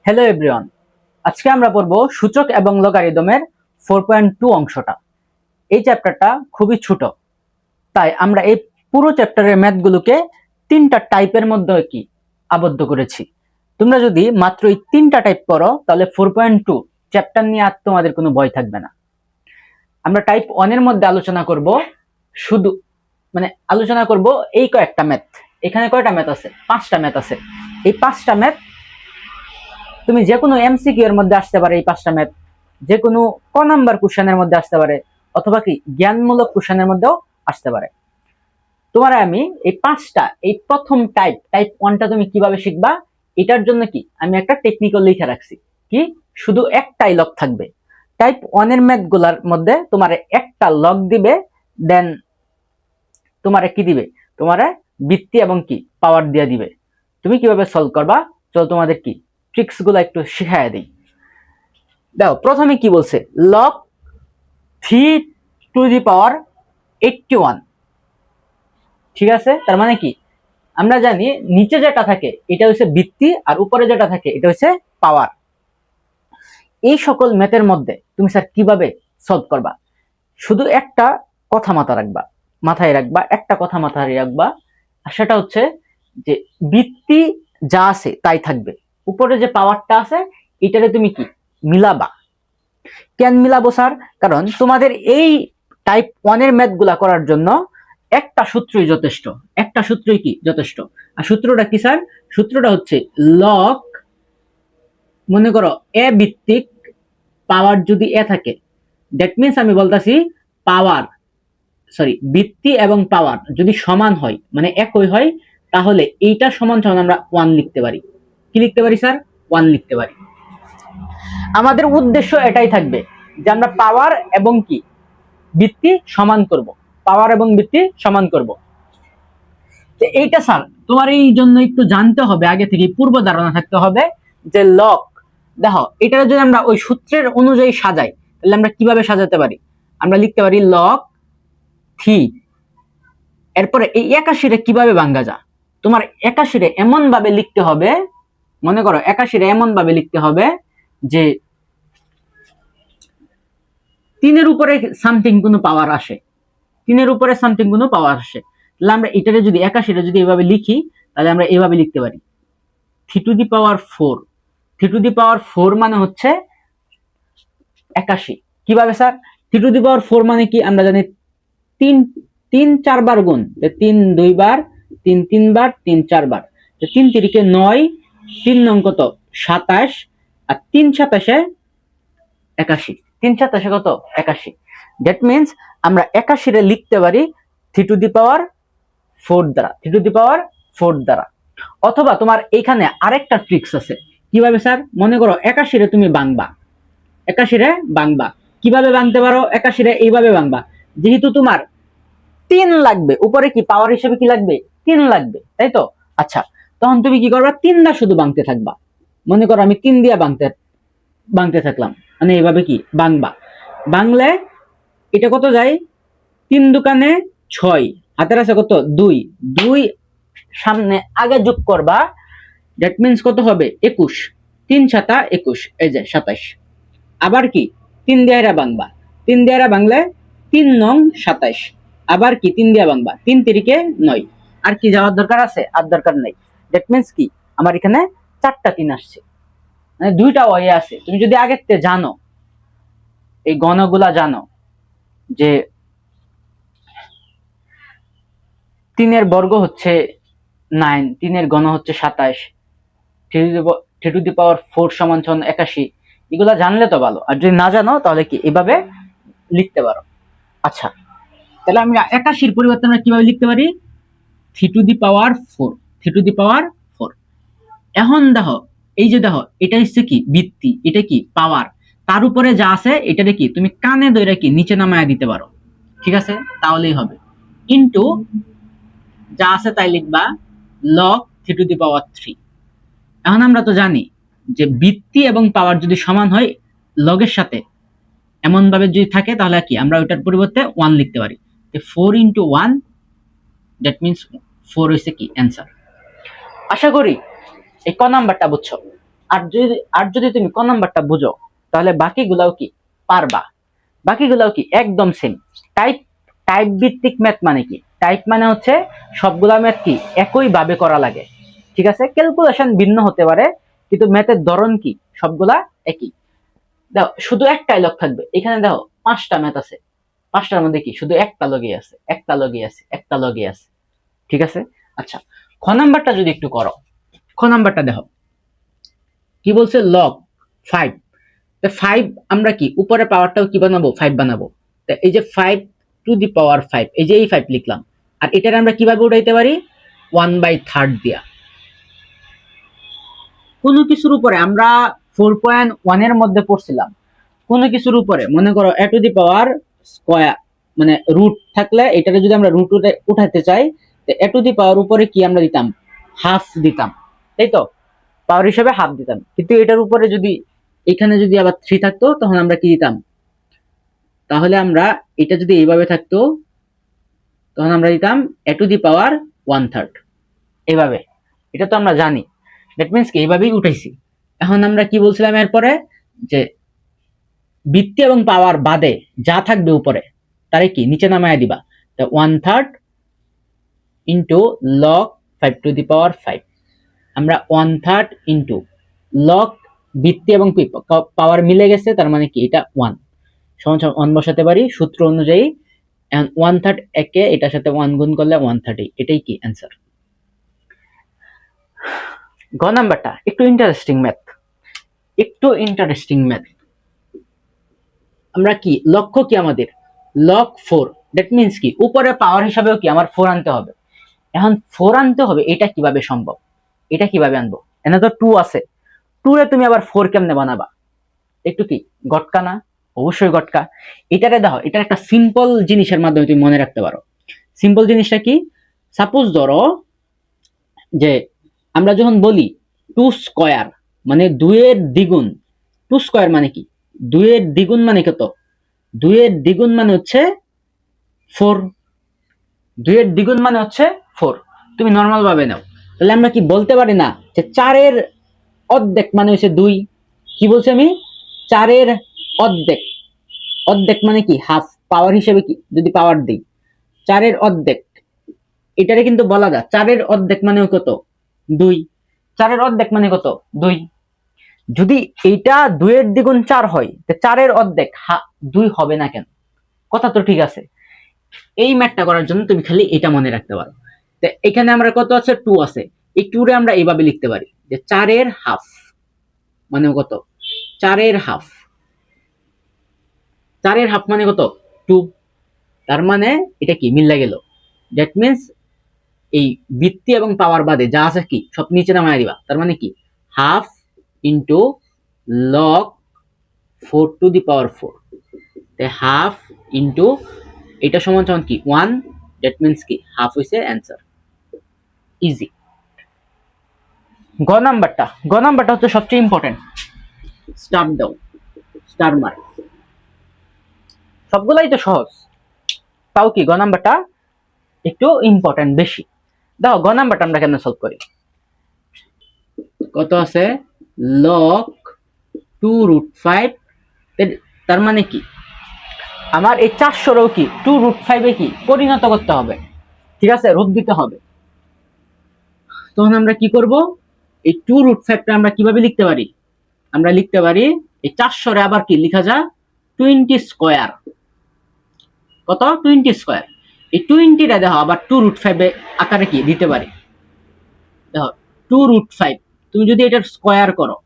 Hello everyone, আজকে আমরা পড়ব সূচক এবং লগারিদমের 4.2 অংশটা। এই চ্যাপ্টারটা খুবই ছোট, তাই আমরা এই পুরো চ্যাপ্টারের ম্যাথগুলোকে তিনটা টাইপের মধ্যে আবদ্ধ করেছি। তোমরা যদি মাত্র এই তিনটা টাইপ করো তাহলে 4.2 চ্যাপ্টার নিয়ে আর তোমাদের কোনো ভয় থাকবে না। আমরা টাইপ 1 এর মধ্যে আলোচনা করব, শুধু আলোচনা করব এই কয়েকটা ম্যাথ। এখানে কয়টা ম্যাথ আছে? 5টা ম্যাথ আছে। এই 5টা ম্যাথ তুমি যে কোনো এমসিকিউ এর মধ্যে আসতে পারে, এই 5টা ম্যাথ যে কোনো ক নাম্বার কোশ্চেনের মধ্যে আসতে পারে, অথবা কি জ্ঞানমূলক কোশ্চেনের মধ্যেও আসতে পারে। তোমার আমি এই 5টা, এই প্রথম টাইপ 1টা তুমি কিভাবে শিখবা, এটার জন্য কি আমি একটা টেকনিক্যাল লিখে রাখছি। কি শুধু একটাই লক থাকবে। টাইপ 1 এর ম্যাথ গুলার মধ্যে তোমার একটা লক দিবে, দেন তোমারে কি দিবে, তোমারে বৃত্তি এবং কি পাওয়ার দিয়ে দিবে। তুমি কিভাবে সলভ করবা, চলো তোমাদের কি ট্রিক্স গুলো একটু শিখাইয়া দিই। দেখো প্রথমে কি বলছে, লগ 3^81। ঠিক আছে, তার মানে কি আমরা জানি নিচে যেটা থাকে এটা হচ্ছে বৃত্তি, আর উপরে যেটা থাকে এটা হচ্ছে পাওয়ার। এই সকল ম্যাথের মধ্যে তুমি স্যার কিভাবে সলভ করবা, শুধু একটা কথা মাথায় রাখবা, একটা কথা মাথায় রাখবা, আর সেটা হচ্ছে যে বৃত্তি যা আছে তাই থাকবে, উপরে যে পাওয়ারটা আছে এটারে তুমি কি মিলাবা। কেন মিলাবো স্যার? কারণ তোমাদের এই টাইপ 1 এর ম্যাথ গুলা করার জন্য একটা সূত্রই যথেষ্ট। একটা সূত্রই কি যথেষ্ট। আর সূত্রটা কি স্যার? সূত্রটা হচ্ছে লগ, মনে করো এ ভিত্তিক পাওয়ার যদি এ থাকে, দ্যাট মিনস আমি বলতাছি পাওয়ার বৃত্তি এবং পাওয়ার যদি সমান হয়, মানে একই হয়, তাহলে এইটা সমান সমান আমরা 1 লিখতে পারি। কি লিখতে পারি স্যার? 1 লিখতে পারি। আমাদের উদ্দেশ্য এটাই থাকবে যে আমরা পাওয়ার এবং কি বৃত্তি সমান করব, পাওয়ার এবং বৃত্তি সমান করব। এইটা স্যার তোমার এই জন্য একটু জানতে হবে, আগে থেকে পূর্ব ধারণা থাকতে হবে যে লগ, দেখো এটা যদি আমরা ওই সূত্রের অনুযায়ী সাজাই তাহলে আমরা কিভাবে সাজাতে পারি, আমরা লিখতে পারি লগ 3, এরপরে এই 81 রে কিভাবে ভাঙা যায়, তোমার 81 রে এমন ভাবে লিখতে হবে, মনে করো 81 রে এমন ভাবে লিখতে হবে যে 3 উপরে সামথিং কোনো পাওয়ার আসে, 3 উপরে সামথিং কোনো পাওয়ার আসে। তাহলে আমরা এটারে যদি 81 রে যদি এভাবে লিখি তাহলে আমরা এইভাবে লিখতে পারি 3^4। 3^4 মানে হচ্ছে 81। কিভাবে স্যার? 3^4 মানে কি আমরা জানি 3 4 বার গুণ, 3 2 বার, 3 3 বার, 3 4 বার, 3 3 9, 3 নং কত 27, আর 3 27 81, 3 27 কত 81। দ্যাট মিনস আমরা 81 রে লিখতে পারি 3^4 দ্বারা, 3^4 দ্বারা। অথবা তোমার এইখানে আরেকটা ট্রিক্স আছে। কিভাবে স্যার? মনে করো 81 রে তুমি ভাঙবা, 81 রে ভাঙবা, কিভাবে ভাঙতে পারো? 81 রে এইভাবে ভাঙবা, যেহেতু তোমার 3 লাগবে, উপরে কি পাওয়ার হিসেবে কি লাগবে? 3 লাগবে, তাই তো? আচ্ছা, তখন তুমি কি করবা? 3 দা শুধু ভাঙতে থাকবা। মনে করো আমি 3 দিয়া ভাঙতে থাকলাম, মানে এইভাবে কি ভাঙবা। ভাঙলে এটা কত যায়? 3 দোকানে 6, হাতের আছে কত 2, 2 সামনে আগে যোগ করবা, দ্যাট মিনস কত হবে 21, 3 7 21, এই যে 27। আবার কি 3 দিয়ে ভাঙবা, 3 দিয়ে ভাঙলে 3 নং 27, আবার কি 3 দিয়ে ভাঙবা, 3 3 9। আর কি যাওয়ার দরকার আছে? আর দরকার নাই। দ্যাট মিনস কি আমার এখানে 4টা 3 আসছে, মানে 2টা ওয়ে আছে। তুমি যদি আগের থেকে জানো, এই গণগুলা জানো যে 3 এর বর্গ হচ্ছে 9, 3 এর ঘন হচ্ছে 27, 3^4 সমান 81, এগুলা জানলে তো ভালো। আর যদি না জানো তাহলে কি এভাবে লিখতে পারো। আচ্ছা, তাহলে আমরা 81 পরিবর্তে আমরা কিভাবে লিখতে পারি? 3^4, 3^4। এখন দেখো, এই যে দেখো এটা হচ্ছে কি বৃত্তি, এটা কি পাওয়ার, তার উপরে যা আছে এটারে কি তুমি কানে ধরে কি নিচে নামায়া দিতে পারো। ঠিক আছে, তাহলেই হবে। ইনটু যা আছে তাই লিখবা লগ 3^3। এখন আমরা তো জানি যে বৃত্তি এবং পাওয়ার যদি সমান হয় লগের সাথে, এমন ভাবে যদি থাকে, তাহলে কি আমরা ওইটার পরিবর্তে 1 লিখতে পারি। 4 × 1, দ্যাট মিনস 4 হইছে কি অ্যান্সার। আশা করি এই ক নাম্বারটা বুঝছো। আর যদি তুমি ক নাম্বারটা বুঝো, তাহলে বাকিগুলাও কি পারবা। বাকিগুলাও কি একদম সেম। টাইপ টাইপ ভিত্তিক ম্যাথ মানে কি, টাইপ মানে হচ্ছে সবগুলা ম্যাথ কি একই ভাবে করা লাগে, ঠিক আছে। ক্যালকুলেশন ভিন্ন হতে পারে, কিন্তু ম্যাথের ধরন কি সবগুলা একই। দেখো শুধু একটাই লক থাকবে, এখানে দেখো 5টা ম্যাথ আছে, 5টার মধ্যে কি শুধু একটা লগই আছে, একটা লগই আছে, একটা লগই আছে, ঠিক আছে। আচ্ছা, খ নাম্বারটা যদি একটু করো, খ নাম্বারটা দেখো কি বলছে, লগ 5। 5 আমরা কি উপরে পাওয়ারটাও কি বানাবো, 5 বানাবো। এই যে 5 টু দি পাওয়ার 5, এই যে এই 5 লিখলাম, আর এটার আমরা কিভাবে উঠাইতে পারি, 1/3 দিয়া। কোনো কিছুর উপরে আমরা 4.1 এর মধ্যে পড়ছিলাম, কোনো কিছুর উপরে মনে করো a two the power square, মানে রুট থাকলে এটাকে যদি আমরা রুট উঠাতে চাই, a টু দি পাওয়ার উপরে কি আমরা দিতাম, হাফ দিতাম, তাই তো, পাওয়ার হিসেবে হাফ দিতাম। কিন্তু এটার উপরে যদি এখানে যদি আবার 3 থাকতো, তখন আমরা কি দিতাম, তাহলে আমরা এটা যদি এইভাবে থাকতো, তখন আমরা দিতাম a টু দি পাওয়ার 1/3 এইভাবে। এটা তো আমরা জানি, দ্যাট মিন্স কি এইভাবেই উঠাইছি। এখন আমরা কি বলছিলাম এরপরে, যে ভিত্তি এবং পাওয়ার বাদে যা থাকবে উপরে তারে কি নিচে নামায় দিবা। 1/3 into log 5 to the power 5, আমরা 1/3 ইন্টু লগ ভিত্তি এবং পাওয়ার মিলে গেছে, তার মানে কি এটা 1 সমান সমান 1 বসাতে পারি সূত্র অনুযায়ী। এখন 1/3 একে এটার সাথে 1 গুণ করলে 1/30, এটাই কি অ্যান্সার। গ নাম্বারটা একটু ইন্টারেস্টিং ম্যাথ, একটু ইন্টারেস্টিং ম্যাথ। আমরা কি লক্ষ্য কি আমাদের, লগ 4, দ্যাট মিন্স কি উপরে পাওয়ার হিসাবেও কি আমার 4 আনতে হবে। এখন 4 আনতে হবে, এটা কিভাবে সম্ভব, এটা কিভাবে আনবো, এখানে তো 2 আছে, 2 এ তুমি আবার 4 কেমনে বানাবা, একটু কি গটকা না, অবশ্যই গটকা। এটারে দেখো, এটার একটা সিম্পল জিনিসের মাধ্যমে তুমি মনে রাখতে পারো। সিম্পল জিনিসটা কি, সাপোজ ধরো যে আমরা যখন বলি 2 স্কয়ার মানে 2 এর দ্বিগুণ, 2 স্কয়ার মানে কি 2 এর দ্বিগুণ মানে কত, 2 এর দ্বিগুণ মানে হচ্ছে 4, 2 এর দ্বিগুণ মানে হচ্ছে 4। তুমি নর্মাল ভাবে নাও, তাহলে আমরা কি বলতে পারি না যে 4 এর অর্ধেক মানে হচ্ছে 2। কি বলছি আমি, 4 এর অর্ধেক, অর্ধেক মানে কি হাফ, পাওয়ার হিসেবে কি যদি পাওয়ার দিই 4 এর অর্ধেক, এটারে কিন্তু বলা যায় 4 এর অর্ধেক মানে কত, 2। 4 এর অর্ধেক মানে কত, 2। যদি এইটা 2 এর দ্বিগুণ 4 হয়, 4 এর অর্ধেক 2 হবে না কেন, কথা তো ঠিক আছে। এই ম্যাথটা করার জন্য তুমি খালি এটা মনে রাখতে পারো। তো এখানে আমরা কত আছে, 2 আছে, এই 2 রে আমরা এইভাবে লিখতে পারি যে 4 এর হাফ মানে কত, 4 এর হাফ, 4 এর হাফ মানে কত, 2। তার মানে এটা কি মিললা গেল, দ্যাট মিন্স এই ভিত্তি এবং পাওয়ার বাদে যা আছে কি সব নিচে নামায় দিবা। তার মানে কি half into log 4 two the power 4, half into এটা সমান সমান কি 1, দ্যাট মিন্স কি হাফ হইছে অ্যান্সার। ইজি। গ নাম্বারটা হচ্ছে সবচেয়ে ইম্পর্টেন্ট, স্টার দাও, স্টার মার্ক। সবগুলাই তো সহজ, তাও কি গ নাম্বারটা একটু ইম্পর্টেন্ট বেশি। দেখো গ নাম্বারটা আমরা কেন সলভ করি, কত আছে, লগ 2√5, তার মানে কি আমার এই 400 কি 2√5 এ কি পরিণত করতে হবে, ঠিক আছে, রূপ দিতে হবে। তখন আমরা কি করব, এই 2√5 টা আমরা কিভাবে লিখতে পারি, আমরা লিখতে পারি এই 400 রে আবার কি লেখা যায় 20 স্কয়ার, কত 20 স্কয়ার। এই 20 টা দেখো আবার 2√5 এ আকারে কি দিতে পারি, দেখো 2√5 তুমি যদি এটার স্কয়ার করো,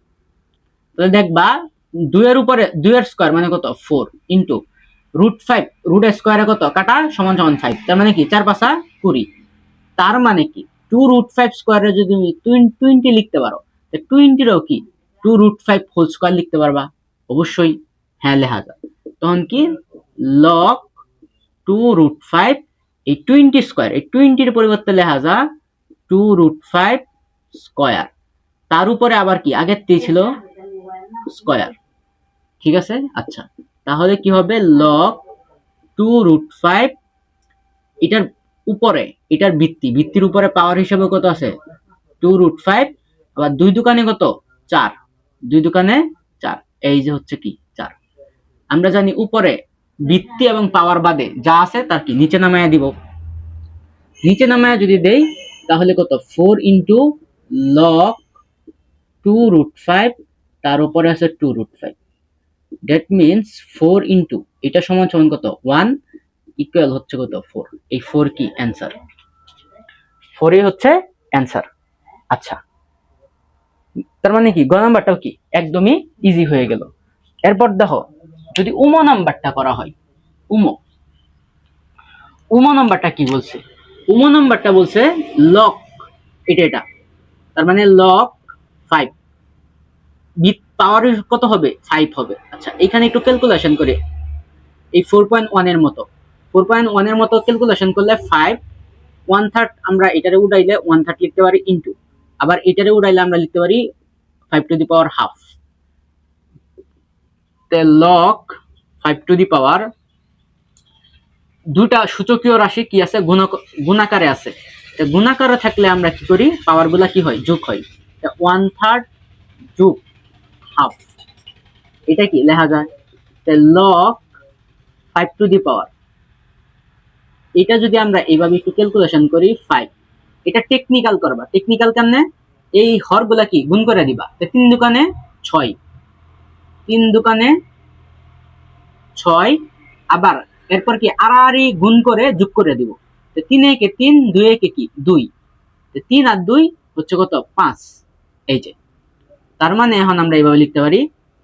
তাহলে দেখবা 2 এর উপরে 2 এর স্কয়ার মানে কত 4 ইনটু √5, রুট স্কয়ারে কত কাটা সমান সমান 5, তার মানে কি 4 5 20। তার মানে কি 2√5 স্কয়ারে যদি তুমি 20 লিখতে পারো, 20 রও কি 2√5 হোল স্কয়ার লিখতে পারবা, অবশ্যই হ্যাঁ লেখা যায়। তখন কি লগ 2√5 এই 20 স্কয়ার, এই 20 এর পরিবর্তে লেখা যায় 2√5 স্কয়ার, তার উপরে আবার কি আগের তে ছিল স্কয়ার, ঠিক আছে। আচ্ছা, তাহলে কি হবে লগ 2√5, এটার উপরে এটার ভিত্তির উপরে পাওয়ার হিসাবে কত আছে 2√5, আবার 2 দোকানে কত 4, 2 দোকানে 4, এই যে হচ্ছে কি 4। আমরা জানি উপরে ভিত্তি এবং পাওয়ার বাদে যা আছে তার কি নিচে নামায়া দিব। নিচে নামায়া যদি দেই তাহলে কত, 4 ইন্টু লগ 2√5, তার উপরে আছে 2√5। দ্যাট মিনস 4 ইন্টু এটা সমান সমান কত, 1 ইকুয়াল হচ্ছে কত, 4। এই 4 কি অ্যান্সার, 4ই হচ্ছে অ্যান্সার। আচ্ছা, তার মানে কি গ নাম্বারটাও কি একদমই ইজি হয়ে গেল। এরপর দেখো যদি উমো নাম্বারটা করা হয়, উমো উমো নাম্বারটা কি বলছে, উমো নাম্বারটা বলছে লগ এটা, তার মানে লগ 5, বিট পাওয়ার কত হবে, 5 হবে। আচ্ছা এখানে একটু ক্যালকুলেশন করে এই 4.1 এর মতো 4.1 এর মতো ক্যালকুলেশন করলে 5 1/3 আমরা এটারে উঠাইলে 1/3 লিখতে পারি ইনটু, আবার এটারে উঠাইলে আমরা লিখতে পারি 5 টু দি পাওয়ার হাফ। তে লগ 5 টু দি পাওয়ার, দুটা সূচকীয় রাশি কি আছে, গুণাকারে আছে। গুণাকারে থাকলে আমরা কি করি, পাওয়ার গুলা কি হয়, যোগ হয়। 1/3 যোগ হাফ, এটা কি লেখা যায় লগ 5 টু দি পাওয়ার। এটা যদি আমরা এইভাবে একটু ক্যালকুলেশন করি 5, এটা টেকনিক্যাল করবা। টেকনিক্যাল কেমনে, এই হর গুলা কি গুণ করে দিবা। 3 দোকানে 6, 3 দোকানে 6, আবার এরপর কি আড়াআড়ি গুণ করে যোগ করে দিব। 3 একে 3, 2 একে কি 2, 3 আর 2 হচ্ছে কত, 5। এই যে তার মানে এখন আমরা এইভাবে লিখতে পারি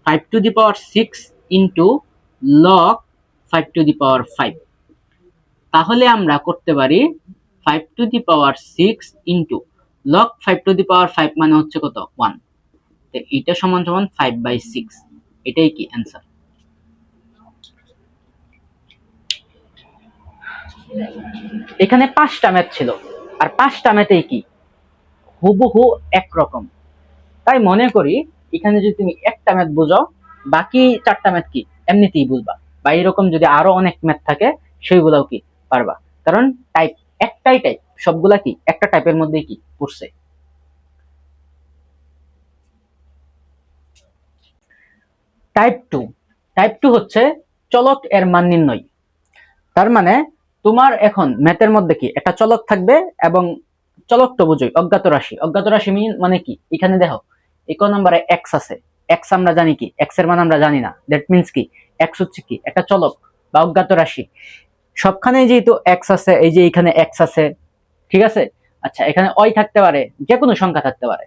5 to the power 6 into log 5 to the power 5। তাহলে আমরা করতে পারি 5 to the power 6 into log 5 to the power 5 মানে হচ্ছে কত, 1। তো এটা সমান সমান 5/6, এটাই কি অ্যান্সার। এখানে 5টা ম্যাথ ছিল, আর 5টা ম্যাথেই কি হুবহু একরকম। তাই মনে করি এখানে যদি তুমি একটা ম্যাথ বুঝো, বাকি 4টা ম্যাথ কি এমনিতেই বুঝবা, বা এরকম যদি আরো অনেক ম্যাথ থাকে সেইগুলাও কি পারবা, কারণ টাইপ একটাই টাইপ, সবগুলা কি একটা টাইপের মধ্যেই কি পড়ছে। টাইপ 2 হচ্ছে চলক এর মান নির্ণয়। তার মানে তোমার এখন ম্যাথের মধ্যে কি একটা চলক থাকবে, এবং চলক তো বুঝোই অজ্ঞাত রাশি। অজ্ঞাত রাশি মানে কি, এখানে দেখো এক নম্বরে এক্স আছে, এক্স আমরা জানি কি, এক্স এর মান আমরা জানি না। দ্যাট মিনস কি, এক্স হচ্ছে কি একটা চলক বা অজ্ঞাত রাশি। সবখানে যেহেতু এক্স আছে, এই যে এখানে এক্স আছে, ঠিক আছে। আচ্ছা এখানে ওয়াই থাকতে পারে, যে কোনো সংখ্যা থাকতে পারে।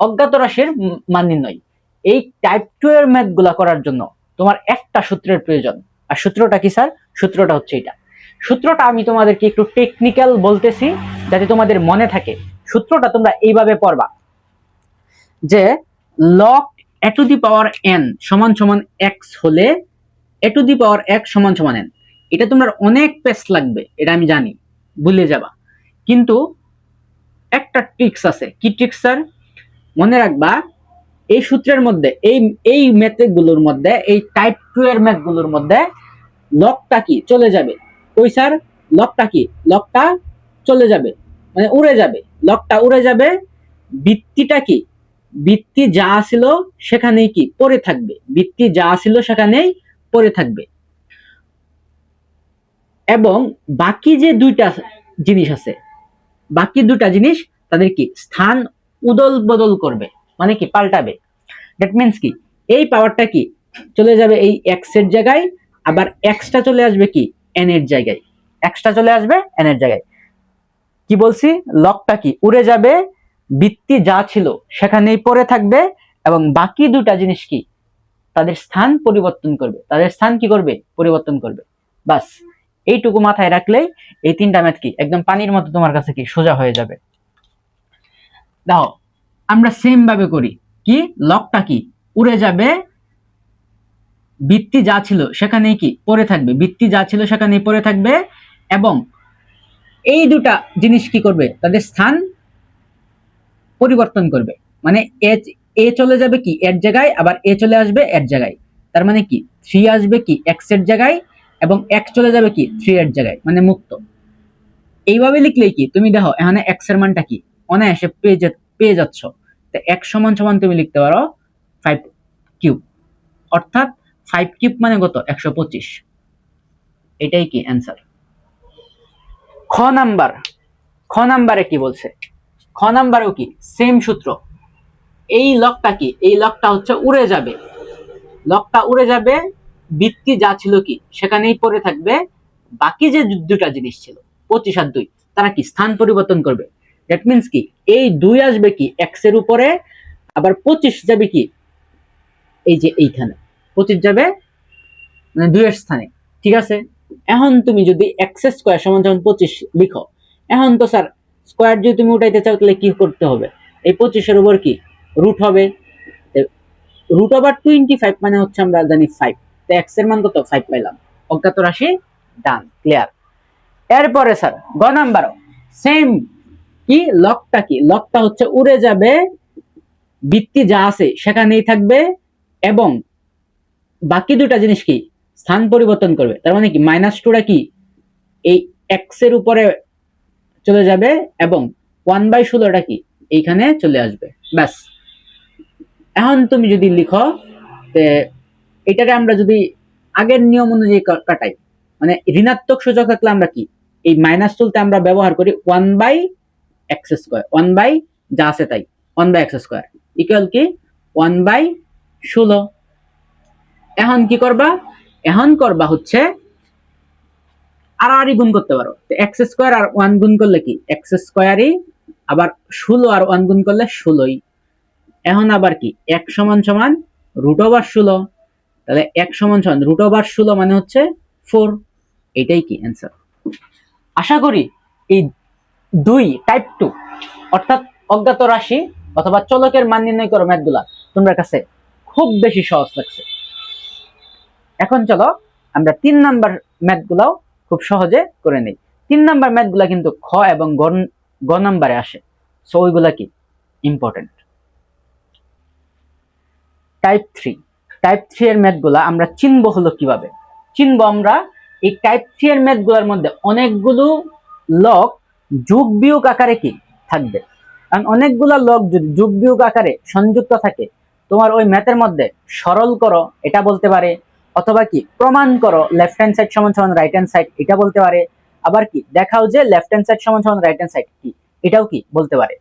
অজ্ঞাত রাশির মান নির্ণয়, এই টাইপ 2 এর ম্যাথ গুলা করার জন্য তোমার একটা সূত্রের প্রয়োজন। আর সূত্রটা কি স্যার, সূত্রটা হচ্ছে এটা। সূত্রটা আমি তোমাদেরকে একটু টেকনিক্যাল বলতেছি যাতে তোমাদের মনে থাকে। সূত্রটা তোমরা এইভাবে পড়বা যে log A two the power n সমান সমান x হলে এ টু দি পাওয়ার x সমান সমান n। এটা তোমার অনেক পেস লাগবে, এটা আমি জানি, ভুলে যাবা। কিন্তু একটা ট্রিক্স আছে। কি ট্রিক্স স্যার, মনে রাখবা এই সূত্রের মধ্যে, এই ম্যাথগুলোর মধ্যে, এই টাইপ 2 এর ম্যাথগুলোর মধ্যে লগটা কি চলে যাবে। কই স্যার, লগটা কি, লগটা চলে যাবে, মানে উড়ে যাবে, লগটা উড়ে যাবে। ভিত্তিটা কি, ভিত্তি যা ছিল সেখানেই কি পড়ে থাকবে, ভিত্তি যা ছিল সেখানেই পড়ে থাকবে। এবং বাকি যে দুইটা জিনিস আছে, বাকি দুটা জিনিস তাদের কি স্থান উদল বদল করবে, মানে কি পাল্টাবে। দ্যাট মিনস কি, এই পাওয়ারটা কি চলে যাবে এই এক্স এর জায়গায়, আবার এক্সটা চলে আসবে কি এন এর জায়গায়, এক্সটা চলে আসবে এন এর জায়গায়। কি বলছি, লগটা কি উড়ে যাবে, ভিত্তি যা ছিল সেখানেই পড়ে থাকবে, এবং বাকি দুটা জিনিস কি তাদের স্থান পরিবর্তন করবে, তাদের স্থান কি করবে, পরিবর্তন করবে। বাস এইটুকু মাথায় রাখলেই এই 3টা ম্যাথ কি একদম পানির মতো তোমার কাছে কি সোজা হয়ে যাবে। দাও আমরা সেম ভাবে করি, কি লগটা কি উড়ে যাবে, ভিত্তি যা ছিল সেখানেই কি পড়ে থাকবে, ভিত্তি যা ছিল সেখানেই পড়ে থাকবে, এবং এই দুটা জিনিস কি করবে, তাদের স্থান পরিবর্তন করবে। মানে এ চলে যাবে কি এর জায়গায়, আবার এ চলে আসবে এর জায়গায়। তার মানে কি 3 আসবে কি এক্স এর জায়গায়, এবং এক্স চলে যাবে কি 3 এর জায়গায়, মানে মুক্ত। এইভাবে লিখলেই কি তুমি দেখো এখানে এক্স এর মানটা কি অনায়াসে পেয়ে যাচ্ছ। তো x সমান সমান তুমি লিখতে পারো 5 কিউব, অর্থাৎ 5 কিউব মানে কত? 125। এটাই কি অ্যান্সার। খ নাম্বারে কি বলছে? খ নাম্বারেও কি সেম সূত্র। এই লকটা কি? এই লকটা হচ্ছে উড়ে যাবে, লকটা উড়ে যাবে, বৃত্তি যা ছিল কি সেখানেই পড়ে থাকবে। বাকি যে দুটা জিনিস ছিল 25 আর 2, তারা কি স্থান পরিবর্তন করবে। দ্যাট মিন্স কি এই 2 আসবে কি এক্স এর উপরে, আবার 25 যাবে কি এই যে এইখানে, 25 যাবে মানে 2 এর স্থানে। ঠিক আছে, এখন তুমি যদি এক্স স্কয়ার সমান সমান 25 লিখো, এখন তো স্যার স্কয়ার যদি তুমি উঠাইতে চাও তাহলে কি করতে হবে? এই 25 এর উপর কি রুট হবে, রুট ওভার 25 মানে হচ্ছে আমরা জানি 5, তো এক্স এর মান কত? 5 পাইলাম। অজ্ঞাত রাশি ডান, ক্লিয়ার। এরপরে স্যার গ নাম্বারও সেম, কি লকটা কি? লকটা হচ্ছে উড়ে যাবে, বৃত্তি যা আছে সেখানেই থাকবে, এবং বাকি দুটা জিনিস কি স্থান পরিবর্তন করবে। তার মানে কি -2টা কি এই এক্স এর উপরে চলে যাবে, এবং 1/16টা কি এইখানে চলে আসবে। ব্যাস, এখন তুমি যদি লিখো এটাকে আমরা যদি আগের নিয়ম অনুযায়ী কাটাই, মানে ঋণাত্মক সূচক থাকলে আমরা কি এই মাইনাস তুলতে আমরা ব্যবহার করি 1/x², 1 বাই যা আছে তাই 1/x² ইকুয়াল কি 1/16। এখন কি করবা? এখন করবা হচ্ছে আর গুণ করতে পারো, x² আর 1 গুণ করলে কি x²ই, আবার 16 আর 1 গুণ করলে 16ই। এখন আবার কি x সমান সমান √16, তাহলে x সমান সমান √16 মানে হচ্ছে 4। এটাই কি অ্যান্সার। আশা করি এই 2 টাইপ 2 অর্থাৎ অজ্ঞাত রাশি অথবা চলকের মান নির্ণয় করো ম্যাথগুলা তোমার কাছে খুব বেশি সহজ লাগছে। এখন চলো আমরা 3 নাম্বার ম্যাথগুলাও খুব সহজে করে নেই। 3 নাম্বার ম্যাথগুলা কিন্তু খ এবং গ নাম্বারে আসে, সো ওইগুলা কি ইম্পর্টেন্ট। টাইপ 3 এর ম্যাথগুলা আমরা চিনবো হলো কিভাবে? চিনবো আমরা এই টাইপ 3 এর ম্যাথগুলোর মধ্যে অনেকগুলো লগ যোগ বিয়োগ আকারে কি থাকবে, কারণ অনেকগুলো লগ যদি যোগ বিয়োগ আকারে সংযুক্ত থাকে, তোমার ওই ম্যাথের মধ্যে সরল করো এটা বলতে পারে, অথবা কি প্রমাণ করো লেফট হ্যান্ড সাইড সমান সমান রাইট হ্যান্ড সাইড এটা বলতে পারে, আবার কি দেখাও যে লেফট হ্যান্ড সাইড সমান সমান রাইট হ্যান্ড সাইড কি এটাও কি বলতে পারে।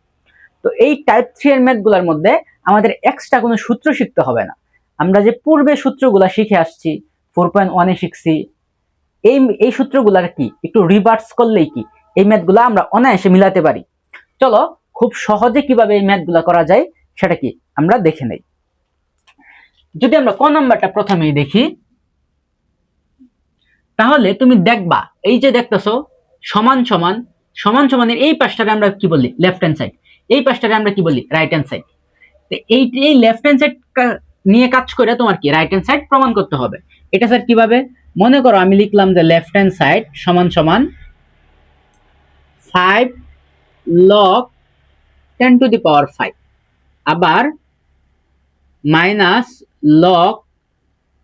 তো এই টাইপ 3 এর ম্যাথগুলোর মধ্যে আমাদের এক্সট্রা কোনো সূত্র শিখতে হবে না। আমরা যে পূর্বে সূত্রগুলা শিখে আসছি 4.1 এ শিখছি, এই সূত্রগুলার কি একটু রিভার্স করলেই কি এই ম্যাথগুলা আমরা অনায়াসে মিলাতে পারি। চলো খুব সহজে কিভাবে এই ম্যাথগুলা করা যায় সেটা কি আমরা দেখে নেই। যদি আমরা ক নাম্বারটা প্রথমেই দেখি, তাহলে তুমি দেখবা এই যে দেখতেছো সমান সমান সমান সমানের এই পাশটাকে আমরা কি বলি লেফট হ্যান্ড সাইড, এই পাশটাকে আমরা কি বলি রাইট হ্যান্ড সাইড। তো এই লেফট হ্যান্ড সাইড নিয়ে কাজ করে তোমার কি রাইট হ্যান্ড সাইড প্রমাণ করতে হবে। এটা স্যার কিভাবে? মনে করো আমি লিখলাম যে লেফট হ্যান্ড সাইড সমান সমান 5 log 10⁵, আবার -log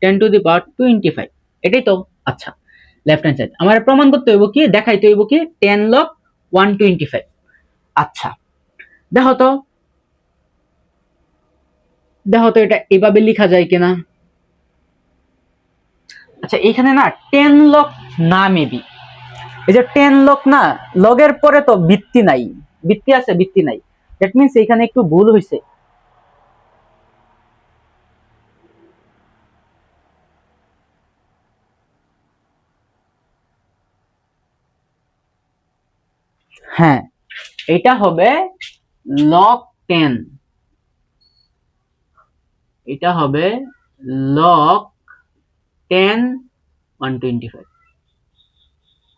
10⁻25, এটাই তো। আচ্ছা, লেফট হ্যান্ড সাইড আমার প্রমাণ করতে হইব কি, দেখাইতে হইব কি 10 log 125। আচ্ছা দেখো তো এটা এভাবে লেখা যায় কিনা। আচ্ছা এখানে না 10 log না, মেবি এই যে 10 log না, লগের পরে তো বৃত্তি নাই, বৃত্তি আছে বৃত্তি নাই, দ্যাট মিন্স এখানে একটু ভুল হয়েছে। হ্যাঁ এটা হবে log 10, এটা হবে log 10 125,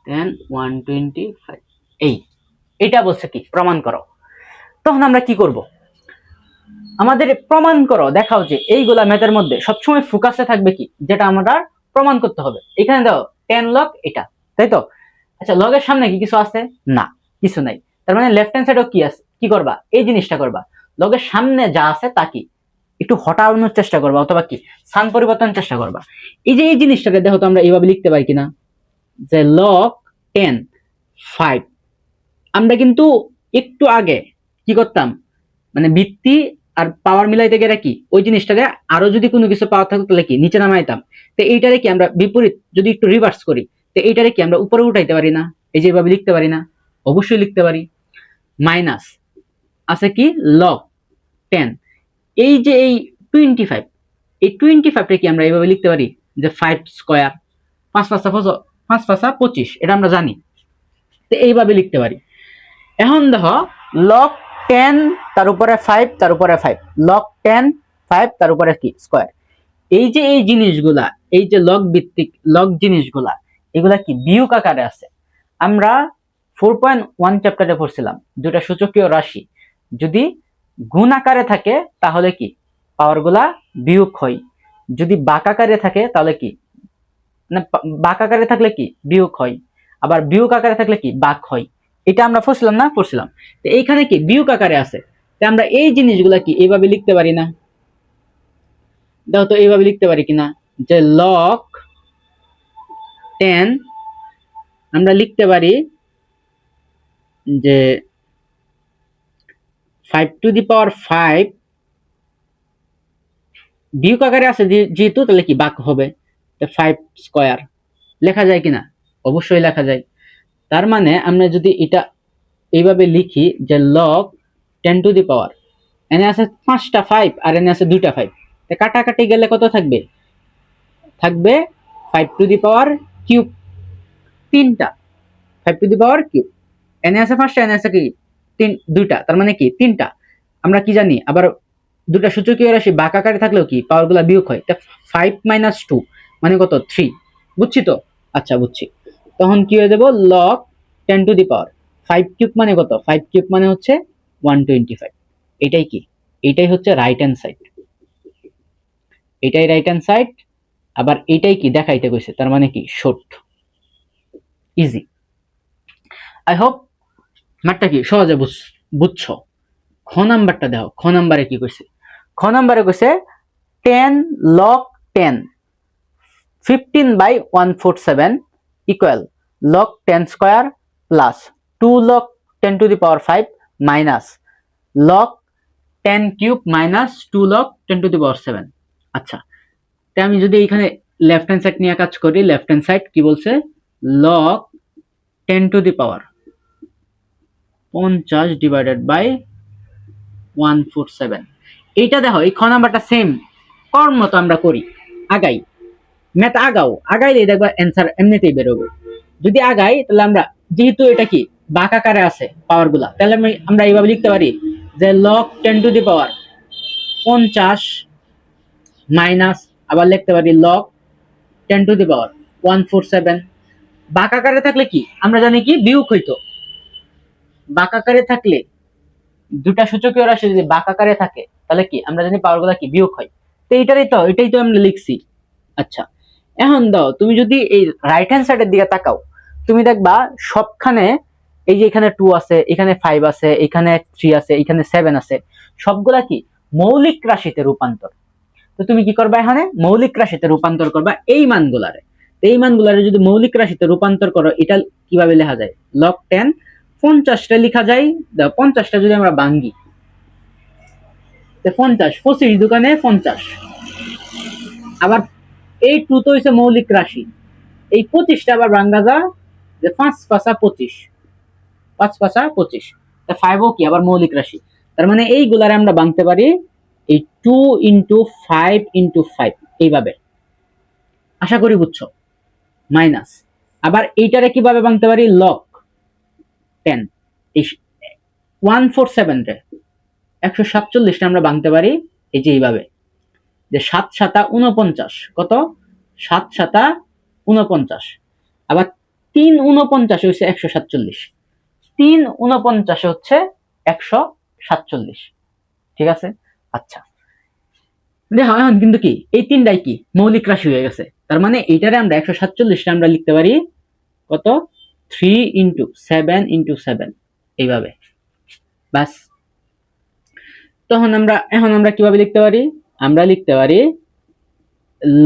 10 125 এইটা বলছে কি প্রমাণ করো। তখন আমরা কি করব? আমাদের প্রমাণ করো দেখাও যে এইগুলা ম্যাথের মধ্যে সবসময় ফোকাসে থাকবে কি যেটা আমরা প্রমাণ করতে হবে। এখানে দাও 10 log এটা, তাই তো? আচ্ছা লগের সামনে কি কিছু আছে? না, কিছু নাই। তার মানে লেফট হ্যান্ড সাইডও কি আছে, কি করবা এই জিনিসটা করবা, লগের সামনে যা আছে তা কি একটু হটানোর চেষ্টা করবা, অথবা কি স্থান পরিবর্তনের চেষ্টা করবা। এই যে এই জিনিসটাকে দেখো তো আমরা এইভাবে লিখতে পারি কিনা, যে log 10 5, আমরা কিন্তু একটু আগে কি করতাম, মানে বৃত্তি আর পাওয়ার মিলাইতে গেলে কি ওই জিনিসটারে আরো যদি কোনো কিছু পাওয়ার থাকতো তাহলে কি নিচে নামাইতাম। তো এইটারে কি আমরা বিপরীত যদি একটু রিভার্স করি, তো এইটারে কি আমরা উপরে উঠাইতে পারি না? এই যে এভাবে লিখতে পারি না? অবশ্যই লিখতে পারি। মাইনাস আছে কি লগ 10, এই যে এই 25, এই 25টা কি আমরা এইভাবে লিখতে পারি যে 5 স্কয়ার, 5 5 25, এটা আমরা জানি। তো এইভাবে লিখতে পারি। এখন দেখো লগ 10 তার উপরে 5 তার উপরে 5, লগ 10 5 তার উপরে কি স্কয়ার। এই যে এই জিনিসগুলা, এই যে লগ ভিত্তিক লগ জিনিসগুলা, এগুলা কি বিয়োগ আকারে আছে। আমরা 4.1 চ্যাপ্টারে পড়ছিলাম দুটা সূচকীয় রাশি যদি গুণ আকারে থাকে তাহলে কি পাওয়ার গুলা বিয়োগ হয়, যদি বাক আকারে থাকে তাহলে কি না, বাক আকারে থাকলে কি বিয়োগ হয়, আবার বিয়োগ আকারে থাকলে কি বাক হয়। এটা আমরা পড়ছিলাম না? পড়ছিলাম। তো এইখানে কি বিয়োগ আকারে আছে, তো আমরা এই জিনিসগুলা কি এইভাবে লিখতে পারি না? দেখো তো এইভাবে লিখতে পারি কিনা, যে লগ 10 আমরা লিখতে পারি যে 5 টু দি পাওয়ার 5 বিয়োগ আকারে আছে যেহেতু, তাহলে কি বাক হবে, 5 স্কয়ার লেখা যায় কিনা? অবশ্যই লেখা যায়। তার মানে আমরা যদি এটা এইভাবে লিখি যে লগ 10 টু দি পাওয়ার, এনে আছে 5টা 5 আর এনে আছে 2টা 5, কাটাকাটি গেলে কত থাকবে? থাকবে 5 টু দি পাওয়ার কিউব, 3টা 5 টু দি পাওয়ার কিউব, এনে আছে 5টা এনে আছে কি 2টা, তার মানে কি 3টা। আমরা কি জানি আবার দুটা সূচকীয় রাশি বাক আকারে থাকলেও কি পাওয়ার গুলা বিয়োগ হয়। 5 - 2 মানে কত? 3। বুঝছি তো? আচ্ছা বুঝছি। তখন কি হয়ে যাব log 10 to the power 5 cube মানে কত? 5 কিউব মানে হচ্ছে 125। এটাই কি? এটাই হচ্ছে রাইট হ্যান্ড সাইড, এটাই রাইট হ্যান্ড সাইড। আবার এটাই কি দেখাইতে কইছে, তার মানে কি শর্ট, ইজি। আই হোপ ম্যাথটা কি সহজে বুঝছো। খ নাম্বারটা দেখো, খ নাম্বারে কি কইছে? খ নাম্বারে কইছে 10 log 10 15/147 equal log 10 square plus 2 log 10 to the power 5 minus log 10 cube minus 2 log 10 to the power 7। আচ্ছা, তাই আমি যদি এখানে লেফট হ্যান্ড সাইড নিয়ে কাজ করি, লেফট হ্যান্ড সাইড কি বলছে? log 10 to the power 50 divided by 147। এইটা দেখো এই খ নাম্বারটা সেম কর মতো আমরা করি, আগাই ম্যাথ আগাইলে দেখবা অ্যান্সার এমনিতেই বেরোবে। যদি আগাই তাহলে আমরা যেহেতু এটা কি বাক আকারে আছে পাওয়ার গুলা, তাহলে আমরা এইভাবে লিখতে পারি যে log 10 to the power 50 minus, আবার লিখতে পারি log 10 টু দি পাওয়ার 147। বাক আকারে থাকলে কি আমরা জানি কি বিয়োগ হইতো, বাক আকারে থাকলে দুটা সূচকীয় রাশি যদি বাক আকারে থাকে তাহলে কি আমরা জানি পাওয়ার গুলা কি বিয়োগ হয়। তো এটাই তো আমরা লিখছি। আচ্ছা, এখন দাও তুমি যদি এই রাইট হ্যান্ড সাইডের দিকে তাকাও, তুমি দেখবা সবখানে এই যে এখানে 2 আছে, এখানে 5 আছে, এখানে 3 আছে, এখানে 7 আছে, সবগুলা কি মৌলিক রাশিতে রূপান্তর। তো তুমি কি করবা? এখানে মৌলিক রাশিতে রূপান্তর করবা এই মানগুলারে। এই মানগুলারে যদি মৌলিক রাশিতে রূপান্তর করো, এটা কিভাবে লেখা যায়? log 10 50টা লেখা যায়। 50টা যদি আমরা ভাঙ্গি, 50 25 দোকানে 50, আবার এই 2 তো হইছে মৌলিক রাশি, এই 25টা আবার ভাঙ্গা যা যে 5 5 25, 5 5 25, তা 5 ও কি আবার মৌলিক রাশি। তার মানে এইগুলারে আমরা ভাঙতে পারি এই 2 × 5 × 5 এইভাবে। আশা করি বুঝছো। মাইনাস আবার এইটারে কিভাবে ভাঙতে পারি? log 10 এই 147 রে 147টা আমরা ভাঙতে পারি এই যে এইভাবে, যে 7 7 49, কত? 7 7 49, আবার 3 49 হচ্ছে 147, 3 49 হচ্ছে 147। ঠিক আছে? আচ্ছা দেখো এখন কিন্তু কি এই তিনটাই কি মৌলিক রাশি হয়ে গেছে। তার মানে এইটারে আমরা 147টা আমরা লিখতে পারি কত? 3 × 7 × 7 এইভাবে। বাস। এখন আমরা কিভাবে লিখতে পারি? আমরা লিখতে পারি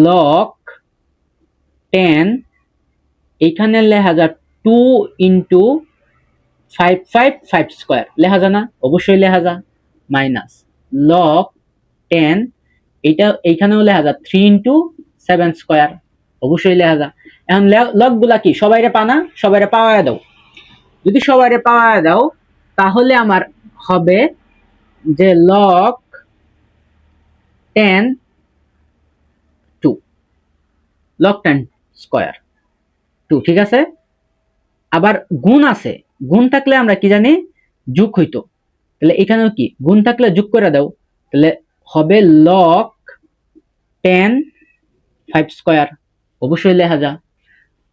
log 10, এইখানে লেখা যায় 2 × 5 5 5 স্কয়ার, লেখা যায় না? অবশ্যই লেখা যায়। মাইনাস লগ 10, এটা এইখানেও লেখা যায় 3 ইন্টু 7 স্কোয়ার, অবশ্যই লেখা যায়। এখন লগ গুলা কি সবাইরে পানা, সবাইরে পাওয়া দাও। যদি সবাইরে পাওয়া দাও তাহলে আমার হবে যে লগ 10 2, লগ 10 স্কোয়ার 2, ঠিক আছে। আবার গুণ আছে, গুণ থাকলে আমরা কি জানি যোগ হইতো, তাহলে এখানেও কি গুণ থাকলে যোগ করে দাও, তাহলে হবে লগ 10 5 স্কোয়ার, অবশ্যই লেখা যা,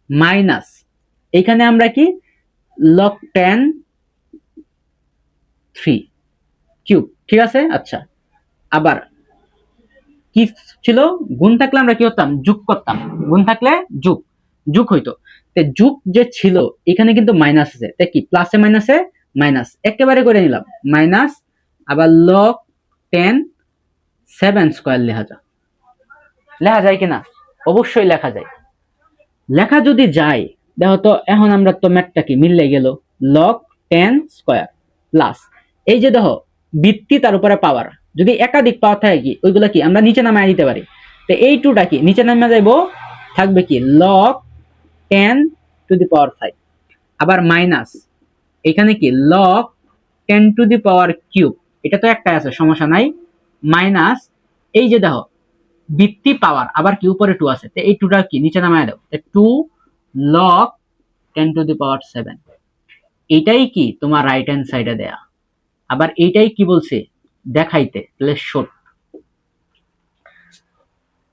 মাইনাস এখানে আমরা কি লগ 10 3 কিউব, ঠিক আছে। আচ্ছা, আবার কি ছিল, গুণ থাকলে আমরা কি করতাম যোগ করতাম, গুণ থাকলে যোগ যোগ হইতো, যোগ যে ছিল এখানে কিন্তু মাইনাস আছে, তাই কি প্লাসে মাইনাসে মাইনাস একেবারে করে নিলাম মাইনাস, আবার লগ 10 7 স্কোয়ার লেখা যায় কিনা, অবশ্যই লেখা যায়। লেখা যদি যায় দেখো তো, এখন আমরা তো ম্যাথটা কি মিললে গেল, লগ 10 স্কোয়ার প্লাস এই যে দেখো বৃত্তি তার উপরে পাওয়ার, যদি একাধিক পাওয়ার থাকে কি ওইগুলা কি আমরা নিচে নামায় দিতে পারি, তো এই টুটা কি নিচে নামে যাইবো, থাকবে কি লগ 10 টু দি পাওয়ার 5, আবার মাইনাস এখানে কি log 10 to the power cube, এটা তো একটা আছে সমস্যা নাই, মাইনাস এই যে দেখো বৃত্তি পাওয়ার আবার কি উপরে 2 আছে, তো এই 2টা কি নিচে নামায় দাও, 2 লগ 10 টু দি পাওয়ার 7, এইটাই কি তোমার রাইট হ্যান্ড সাইডে দেয়া। আবার এইটাই কি বলছে দেখাইতে, তাহলে শর্ট।